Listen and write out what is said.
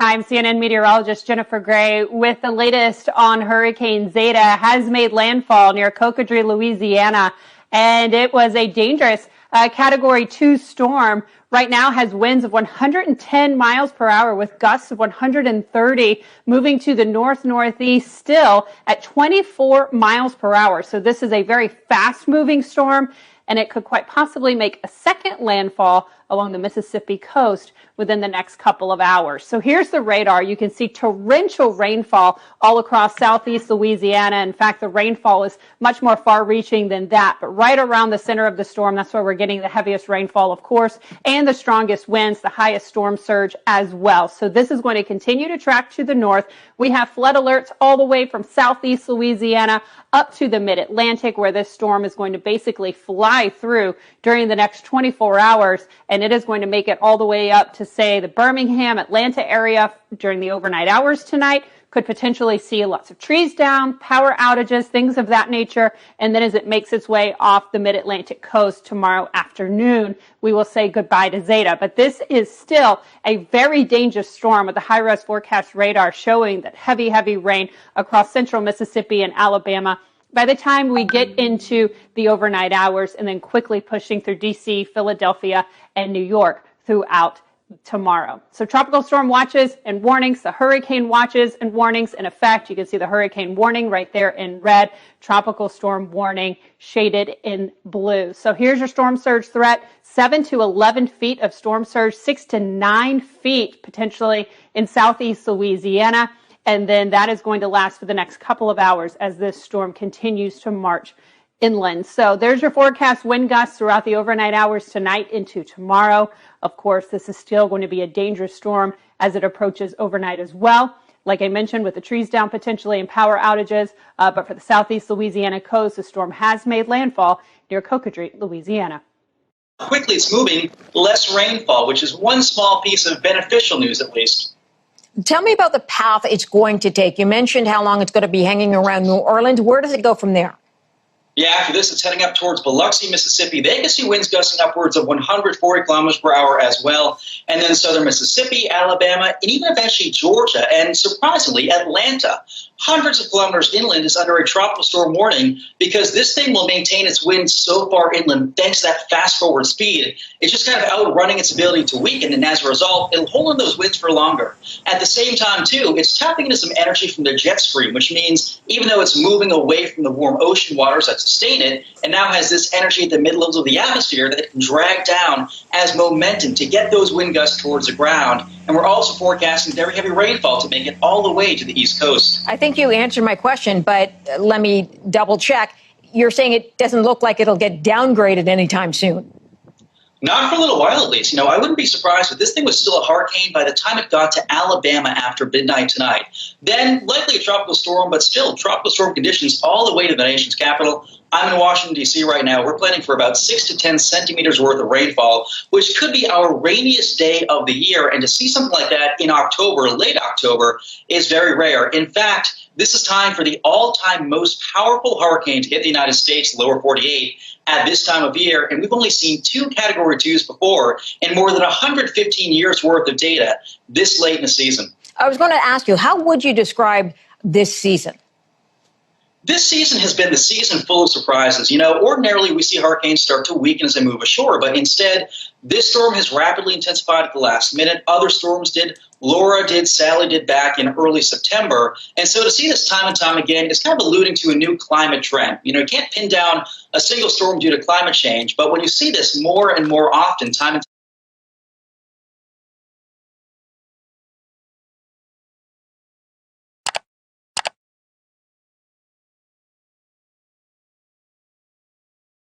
Hi, I'm CNN meteorologist Jennifer Gray with the latest on Hurricane Zeta. Has made landfall near Cocodrie, Louisiana, and it was a dangerous Category 2 storm. Right now has winds of 110 miles per hour with gusts of 130, moving to the north-northeast still at 24 miles per hour. So this is a very fast-moving storm, and it could quite possibly make a second landfall along the Mississippi coast within the next couple of hours. So here's the radar. You can see torrential rainfall all across southeast Louisiana. In fact, the rainfall is much more far-reaching than that. But right around the center of the storm, that's where we're getting the heaviest rainfall, of course, and the strongest winds, the highest storm surge as well. So this is going to continue to track to the north. We have flood alerts all the way from southeast Louisiana up to the mid-Atlantic, where this storm is going to basically fly through during the next 24 hours. And it is going to make it all the way up to, say, the Birmingham, Atlanta area during the overnight hours tonight. Could potentially see lots of trees down, power outages, things of that nature. And then as it makes its way off the mid-Atlantic coast tomorrow afternoon, we will say goodbye to Zeta. But this is still a very dangerous storm with the high-res forecast radar showing that heavy rain across central Mississippi and Alabama by the time we get into the overnight hours, and then quickly pushing through D.C., Philadelphia, and New York throughout tomorrow. So tropical storm watches and warnings, the hurricane watches and warnings in effect. You can see the hurricane warning right there in red, tropical storm warning shaded in blue. So here's your storm surge threat: 7 to 11 feet of storm surge, 6 to 9 feet potentially in southeast Louisiana. And then that is going to last for the next couple of hours as this storm continues to march inland. So there's your forecast wind gusts throughout the overnight hours tonight into tomorrow. Of course, this is still going to be a dangerous storm as it approaches overnight as well. Like I mentioned, with the trees down potentially and power outages. But for the southeast Louisiana coast, the storm has made landfall near Cocodrie, Louisiana. Quickly it's moving, less rainfall, which is one small piece of beneficial news at least. Tell me about the path it's going to take. You mentioned how long it's going to be hanging around New Orleans. Where does it go from there? Yeah, after this, it's heading up towards Biloxi, Mississippi. They can see winds gusting upwards of 140 kilometers per hour as well. And then southern Mississippi, Alabama, and even eventually Georgia, and surprisingly, Atlanta. Hundreds of kilometers inland is under a tropical storm warning because this thing will maintain its winds so far inland thanks to that fast-forward speed. It's just kind of outrunning its ability to weaken, and as a result, it'll hold on those winds for longer. At the same time, too, it's tapping into some energy from the jet stream, which means even though it's moving away from the warm ocean waters that sustain it, and now has this energy at the mid-levels of the atmosphere that it can drag down as momentum to get those wind gusts towards the ground. And we're also forecasting very heavy rainfall to make it all the way to the East Coast. I think you answered my question, but let me double check. You're saying it doesn't look like it'll get downgraded anytime soon. Not for a little while, at least. I wouldn't be surprised if this thing was still a hurricane by the time it got to Alabama after midnight tonight. Then likely a tropical storm, but still tropical storm conditions all the way to the nation's capital. I'm in Washington, D.C. right now. We're planning for about 6 to 10 centimeters worth of rainfall, which could be our rainiest day of the year. And to see something like that in October, late October, is very rare. In fact, this is time for the all-time most powerful hurricane to hit the United States, lower 48, at this time of year. And we've only seen 2 Category 2s before in more than 115 years worth of data this late in the season. I was going to ask you, how would you describe this season? This season has been the season full of surprises. Ordinarily we see hurricanes start to weaken as they move ashore, but instead this storm has rapidly intensified at the last minute. Other storms did. Laura did, Sally did back in early September. And so to see this time and time again is kind of alluding to a new climate trend. You can't pin down a single storm due to climate change, but when you see this more and more often, time and